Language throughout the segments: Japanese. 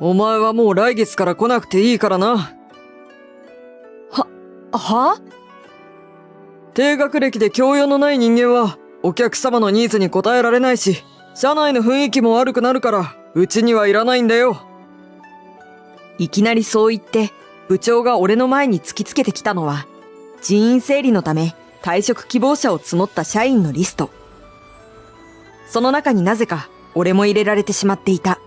お前はもう来月から来なくていいからな。は？低学歴で教養のない人間はお客様のニーズに応えられないし、社内の雰囲気も悪くなるからうちにはいらないんだよ。いきなりそう言って部長が俺の前に突きつけてきたのは、人員整理のため退職希望者を募った社員のリスト。その中になぜか俺も入れられてしまっていた。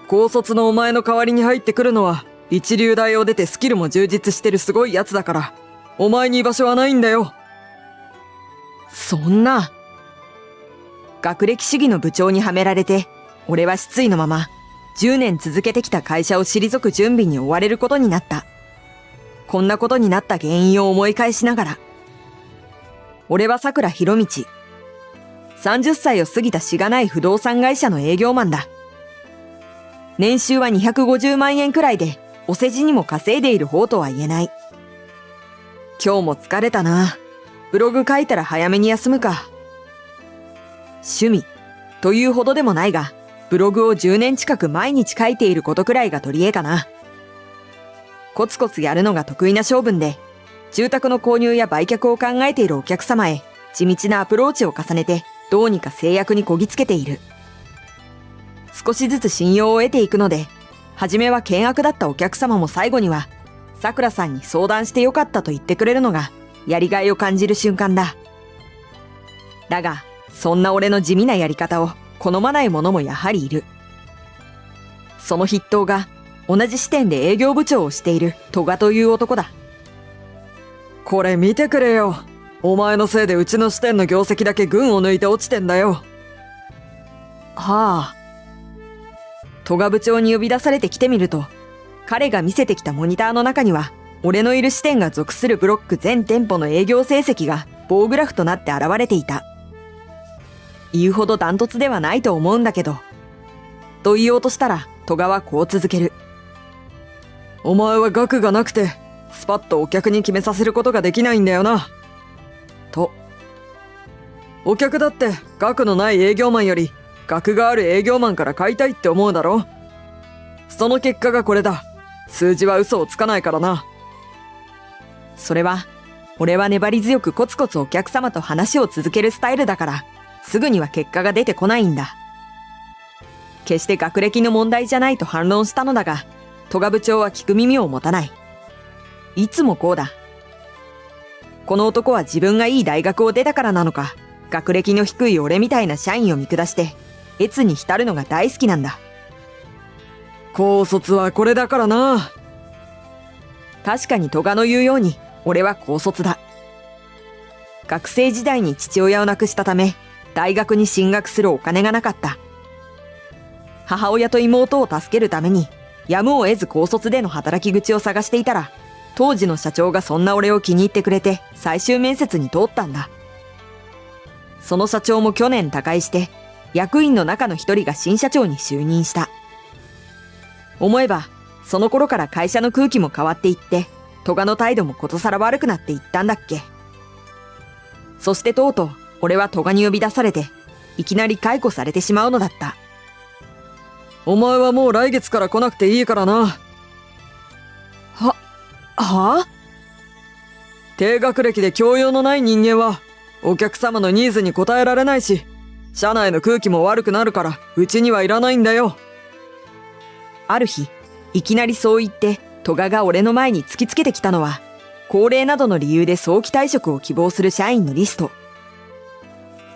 高卒のお前の代わりに入ってくるのは一流大を出てスキルも充実してるすごいやつだから、お前に居場所はないんだよ。そんな。学歴主義の部長にはめられて、俺は失意のまま10年続けてきた会社を退く準備に追われることになった。こんなことになった原因を思い返しながら、俺は桜博道。30歳を過ぎたしがない不動産会社の営業マンだ。年収は250万円くらいで、お世辞にも稼いでいる方とは言えない。今日も疲れたな。ブログ書いたら早めに休むか。趣味というほどでもないが、ブログを10年近く毎日書いていることくらいが取り柄かな。コツコツやるのが得意な性分で、住宅の購入や売却を考えているお客様へ地道なアプローチを重ねて、どうにか制約にこぎつけている。少しずつ信用を得ていくので、初めは険悪だったお客様も最後には、さくらさんに相談してよかったと言ってくれるのが、やりがいを感じる瞬間だ。だが、そんな俺の地味なやり方を好まない者もやはりいる。その筆頭が、同じ支店で営業部長をしている戸賀という男だ。これ見てくれよ。お前のせいでうちの支店の業績だけ群を抜いて落ちてんだよ。はあ。戸賀部長に呼び出されて来てみると、彼が見せてきたモニターの中には、俺のいる支店が属するブロック全店舗の営業成績が棒グラフとなって現れていた。言うほどダントツではないと思うんだけど。と言おうとしたら、戸賀はこう続ける。お前は額がなくて、スパッとお客に決めさせることができないんだよな。と。お客だって額のない営業マンより、額がある営業マンから買いたいって思うだろ。その結果がこれだ。数字は嘘をつかないからな。それは、俺は粘り強くコツコツお客様と話を続けるスタイルだから、すぐには結果が出てこないんだ。決して学歴の問題じゃないと反論したのだが、戸賀部長は聞く耳を持たない。いつもこうだ。この男は自分がいい大学を出たからなのか、学歴の低い俺みたいな社員を見下して、悦に浸るのが大好きなんだ。高卒はこれだからな。確かに戸賀の言うように、俺は高卒だ。学生時代に父親を亡くしたため、大学に進学するお金がなかった。母親と妹を助けるために、やむを得ず高卒での働き口を探していたら、当時の社長がそんな俺を気に入ってくれて、最終面接に通ったんだ。その社長も去年他界して、役員の中の一人が新社長に就任した。思えば、その頃から会社の空気も変わっていって、戸賀の態度もことさら悪くなっていったんだっけ。そしてとうとう、俺は戸賀に呼び出されて、いきなり解雇されてしまうのだった。お前はもう来月から来なくていいからな。はあ？低学歴で教養のない人間は、お客様のニーズに応えられないし、社内の空気も悪くなるから、うちにはいらないんだよ。ある日、いきなりそう言って、戸賀が俺の前に突きつけてきたのは、高齢などの理由で早期退職を希望する社員のリスト。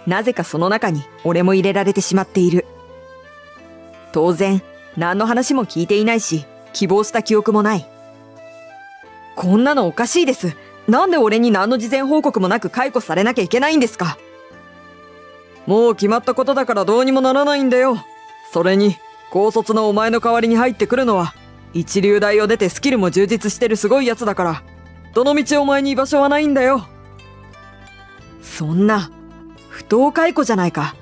なぜかその中に俺も入れられてしまっている。当然、何の話も聞いていないし、希望した記憶もない。こんなのおかしいです。なんで俺に何の事前報告もなく解雇されなきゃいけないんですか？もう決まったことだからどうにもならないんだよ。それに、高卒のお前の代わりに入ってくるのは、一流大を出てスキルも充実してるすごいやつだから、どのみちお前に居場所はないんだよ。そんな、不当解雇じゃないか。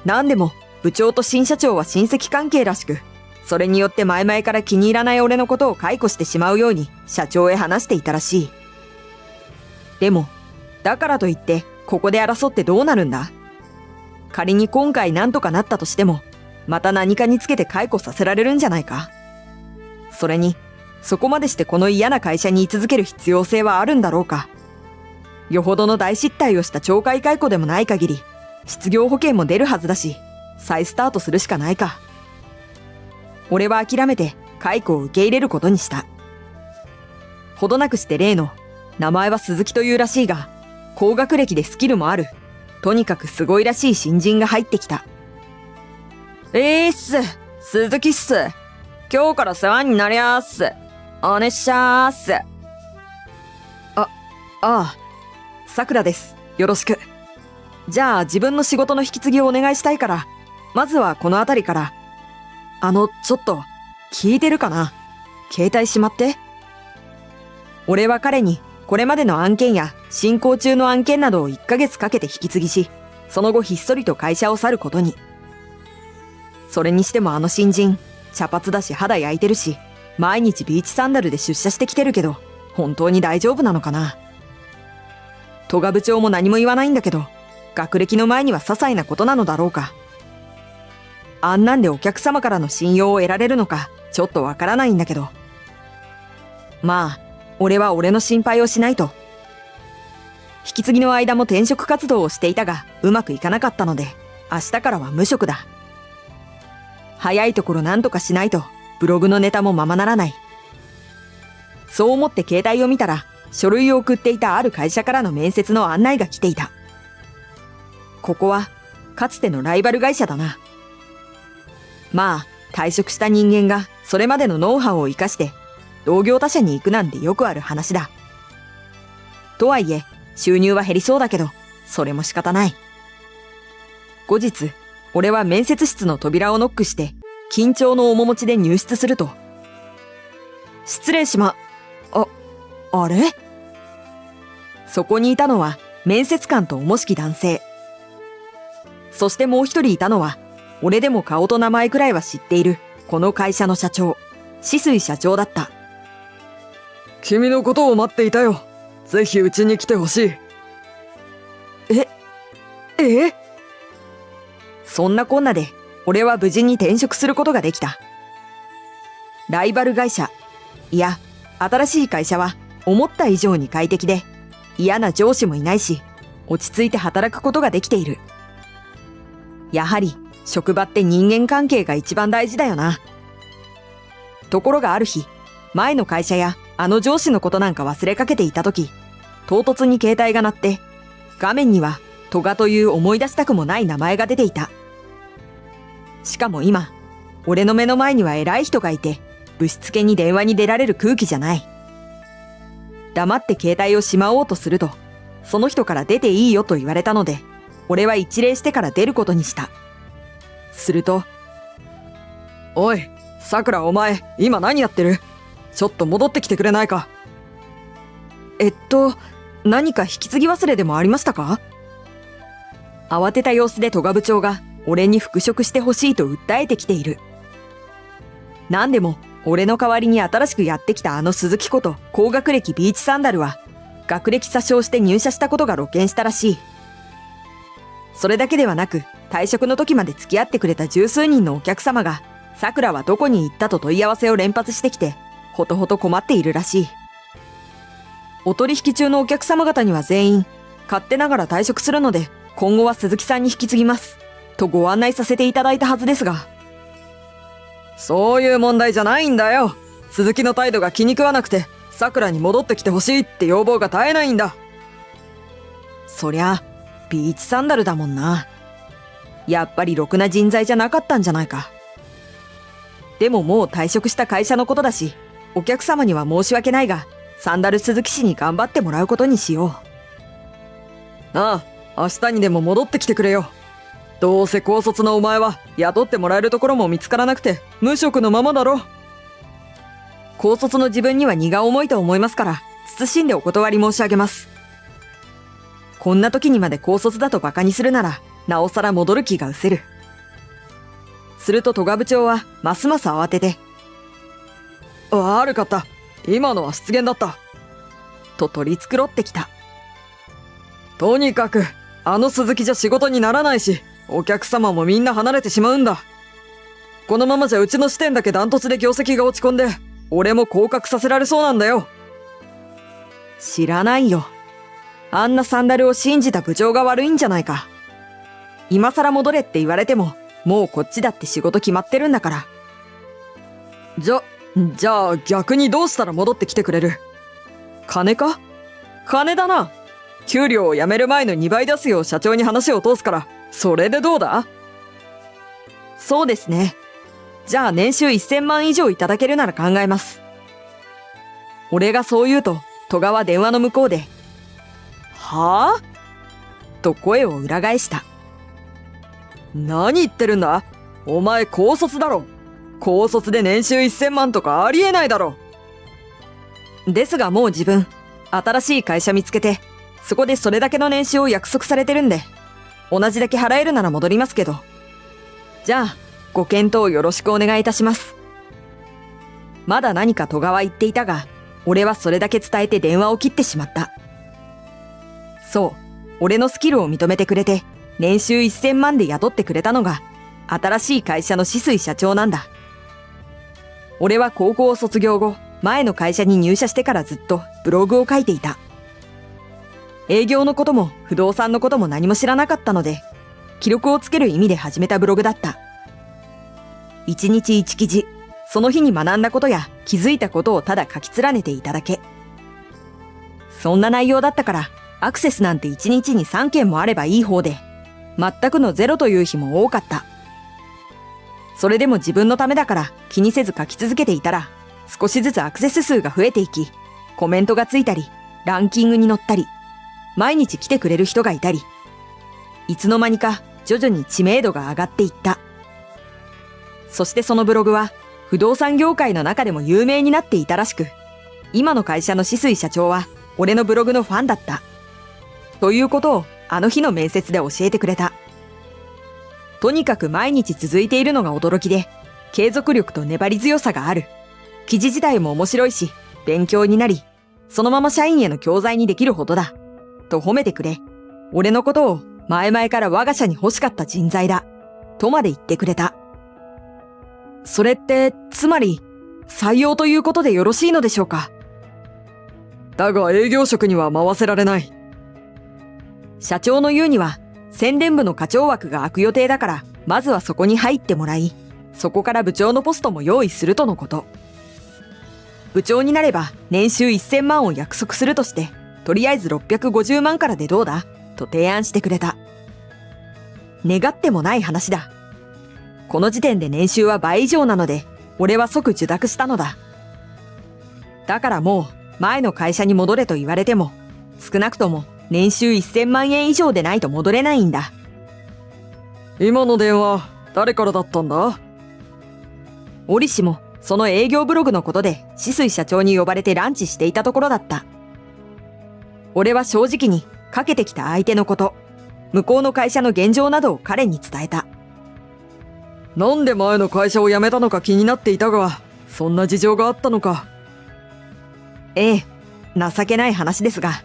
なんでも、部長と新社長は親戚関係らしく、それによって前々から気に入らない俺のことを解雇してしまうように社長へ話していたらしい。でも、だからといって、ここで争ってどうなるんだ？仮に今回なんとかなったとしても、また何かにつけて解雇させられるんじゃないか。それに、そこまでしてこの嫌な会社に居続ける必要性はあるんだろうか。よほどの大失態をした懲戒解雇でもない限り、失業保険も出るはずだし、再スタートするしかないか。俺は諦めて解雇を受け入れることにした。ほどなくして例の、名前は鈴木というらしいが、高学歴でスキルもある、とにかくすごいらしい新人が入ってきた。鈴木っす。今日から世話になりやーす。おねっしゃーす。ああ、さくらです。よろしく。じゃあ自分の仕事の引き継ぎをお願いしたいから、まずはこの辺りから。ちょっと、聞いてるかな？携帯しまって。俺は彼に、これまでの案件や進行中の案件などを1ヶ月かけて引き継ぎし、その後ひっそりと会社を去ることに。それにしてもあの新人、茶髪だし肌焼いてるし、毎日ビーチサンダルで出社してきてるけど、本当に大丈夫なのかな。戸賀部長も何も言わないんだけど、学歴の前には些細なことなのだろうか。あんなんでお客様からの信用を得られるのか、ちょっとわからないんだけど。まあ、俺は俺の心配をしないと。引き継ぎの間も転職活動をしていたが、うまくいかなかったので、明日からは無職だ。早いところ何とかしないと、ブログのネタもままならない。そう思って携帯を見たら、書類を送っていたある会社からの面接の案内が来ていた。ここは、かつてのライバル会社だな。まあ、退職した人間がそれまでのノウハウを生かして、同業他社に行くなんてよくある話だ。とはいえ、収入は減りそうだけど、それも仕方ない。後日、俺は面接室の扉をノックして、緊張の面持ちで入室すると。失礼しま、あれ？そこにいたのは、面接官と重しき男性。そしてもう一人いたのは、俺でも顔と名前くらいは知っている、この会社の社長、紫水社長だった。君のことを待っていたよ。ぜひうちに来てほしい。そんなこんなで、俺は無事に転職することができた。ライバル会社、いや、新しい会社は思った以上に快適で、嫌な上司もいないし、落ち着いて働くことができている。やはり、職場って人間関係が一番大事だよな。ところがある日、前の会社やあの上司のことなんか忘れかけていたとき、唐突に携帯が鳴って、画面には戸賀という思い出したくもない名前が出ていた。しかも今、俺の目の前には偉い人がいて、ぶしつけに電話に出られる空気じゃない。黙って携帯をしまおうとすると、その人から出ていいよと言われたので、俺は一礼してから出ることにした。すると、おい、さくらお前、今何やってる？ちょっと戻ってきてくれないか。何か引き継ぎ忘れでもありましたか？慌てた様子で戸賀部長が俺に復職してほしいと訴えてきている。なんでも、俺の代わりに新しくやってきたあの鈴木こと高学歴ビーチサンダルは、学歴詐称して入社したことが露見したらしい。それだけではなく、退職の時まで付き合ってくれた十数人のお客様が、さくらはどこに行ったと問い合わせを連発してきて、ほとほと困っているらしい。お取引中のお客様方には全員、勝手ながら退職するので、今後は鈴木さんに引き継ぎます。とご案内させていただいたはずですが。そういう問題じゃないんだよ。鈴木の態度が気に食わなくて、さくらに戻ってきてほしいって要望が絶えないんだ。そりゃ、ビーチサンダルだもんな。やっぱりろくな人材じゃなかったんじゃないか。でももう退職した会社のことだし、お客様には申し訳ないが、サンダル鈴木氏に頑張ってもらうことにしよう。ああ、明日にでも戻ってきてくれよ。どうせ高卒のお前は雇ってもらえるところも見つからなくて無職のままだろ。高卒の自分には荷が重いと思いますから、謹んでお断り申し上げます。こんな時にまで高卒だと馬鹿にするなら、なおさら戻る気が失せる。すると戸賀部長はますます慌てて、悪かった。今のは失言だった。と取り繕ってきた。とにかく、あの鈴木じゃ仕事にならないし、お客様もみんな離れてしまうんだ。このままじゃうちの支店だけダントツで業績が落ち込んで、俺も降格させられそうなんだよ。知らないよ。あんなサンダルを信じた部長が悪いんじゃないか。今更戻れって言われても、もうこっちだって仕事決まってるんだから。じゃあ逆にどうしたら戻ってきてくれる？金か？金だな。給料を辞める前の2倍出すよう社長に話を通すから、それでどうだ？そうですね。じゃあ年収1000万以上いただけるなら考えます。俺がそう言うと、戸川は電話の向こうで、はぁ？と声を裏返した。何言ってるんだ？お前高卒だろ。高卒で年収1000万とかありえないだろ。ですがもう自分、新しい会社見つけて、そこでそれだけの年収を約束されてるんで、同じだけ払えるなら戻りますけど。じゃあ、ご検討よろしくお願いいたします。まだ何か戸川言っていたが、俺はそれだけ伝えて電話を切ってしまった。そう、俺のスキルを認めてくれて、年収1000万で雇ってくれたのが、新しい会社の止水社長なんだ。俺は高校を卒業後、前の会社に入社してからずっとブログを書いていた。営業のことも不動産のことも何も知らなかったので、記録をつける意味で始めたブログだった。一日一記事、その日に学んだことや気づいたことをただ書き連ねていただけ。そんな内容だったから、アクセスなんて1日に3件もあればいい方で、全くのゼロという日も多かった。それでも自分のためだから気にせず書き続けていたら、少しずつアクセス数が増えていき、コメントがついたり、ランキングに載ったり、毎日来てくれる人がいたり、いつの間にか徐々に知名度が上がっていった。そしてそのブログは不動産業界の中でも有名になっていたらしく、今の会社の止水社長は俺のブログのファンだった。ということをあの日の面接で教えてくれた。とにかく毎日続いているのが驚きで、継続力と粘り強さがある。記事自体も面白いし、勉強になり、そのまま社員への教材にできるほどだ。と褒めてくれ、俺のことを前々から我が社に欲しかった人材だ。とまで言ってくれた。それって、つまり、採用ということでよろしいのでしょうか？だが営業職には回せられない。社長の言うには、宣伝部の課長枠が空く予定だから、まずはそこに入ってもらい、そこから部長のポストも用意するとのこと。部長になれば年収1000万を約束するとして、とりあえず650万からでどうだと提案してくれた。願ってもない話だ。この時点で年収は倍以上なので、俺は即受諾したのだ。だからもう前の会社に戻れと言われても、少なくとも年収1000万円以上でないと戻れないんだ。今の電話、誰からだったんだ？折しもその営業ブログのことで止水社長に呼ばれてランチしていたところだった。俺は正直にかけてきた相手のこと、向こうの会社の現状などを彼に伝えた。なんで前の会社を辞めたのか気になっていたが、そんな事情があったのか。ええ、情けない話ですが。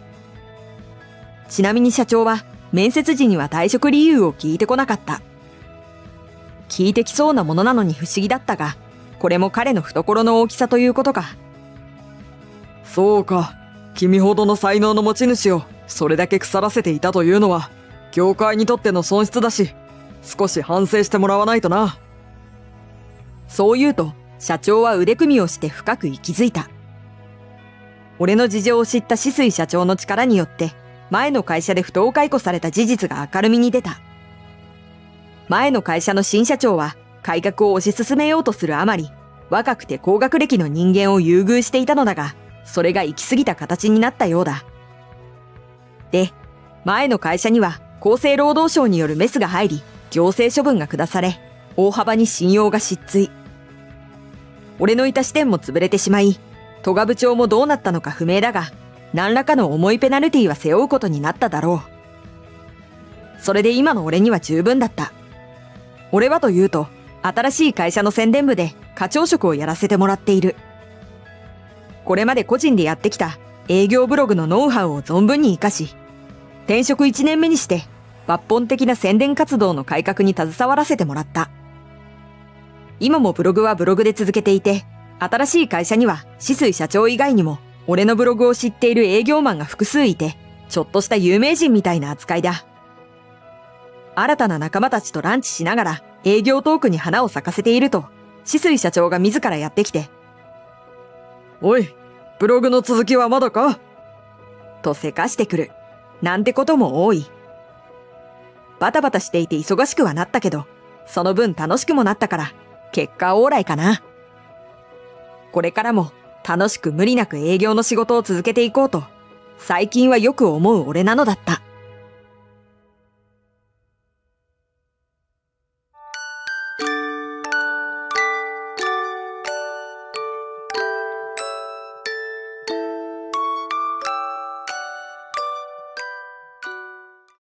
ちなみに社長は面接時には退職理由を聞いてこなかった。聞いてきそうなものなのに不思議だったが、これも彼の懐の大きさということか。そうか、君ほどの才能の持ち主をそれだけ腐らせていたというのは、業界にとっての損失だし、少し反省してもらわないとな。そう言うと、社長は腕組みをして深く息づいた。俺の事情を知った止水社長の力によって、前の会社で不当解雇された事実が明るみに出た。前の会社の新社長は改革を推し進めようとするあまり、若くて高学歴の人間を優遇していたのだが、それが行き過ぎた形になったようだ。で、前の会社には厚生労働省によるメスが入り、行政処分が下され、大幅に信用が失墜。俺のいた支店も潰れてしまい、戸賀部長もどうなったのか不明だが、何らかの重いペナルティは背負うことになっただろう。それで今の俺には十分だった。俺はというと、新しい会社の宣伝部で課長職をやらせてもらっている。これまで個人でやってきた営業ブログのノウハウを存分に活かし、転職1年目にして抜本的な宣伝活動の改革に携わらせてもらった。今もブログはブログで続けていて、新しい会社には止水社長以外にも、俺のブログを知っている営業マンが複数いて、ちょっとした有名人みたいな扱いだ。新たな仲間たちとランチしながら営業トークに花を咲かせていると、止水社長が自らやってきて、おい、ブログの続きはまだか？とせかしてくる。なんてことも多い。バタバタしていて忙しくはなったけど、その分楽しくもなったから、結果オーライかな。これからも楽しく無理なく営業の仕事を続けていこうと、最近はよく思う俺なのだった。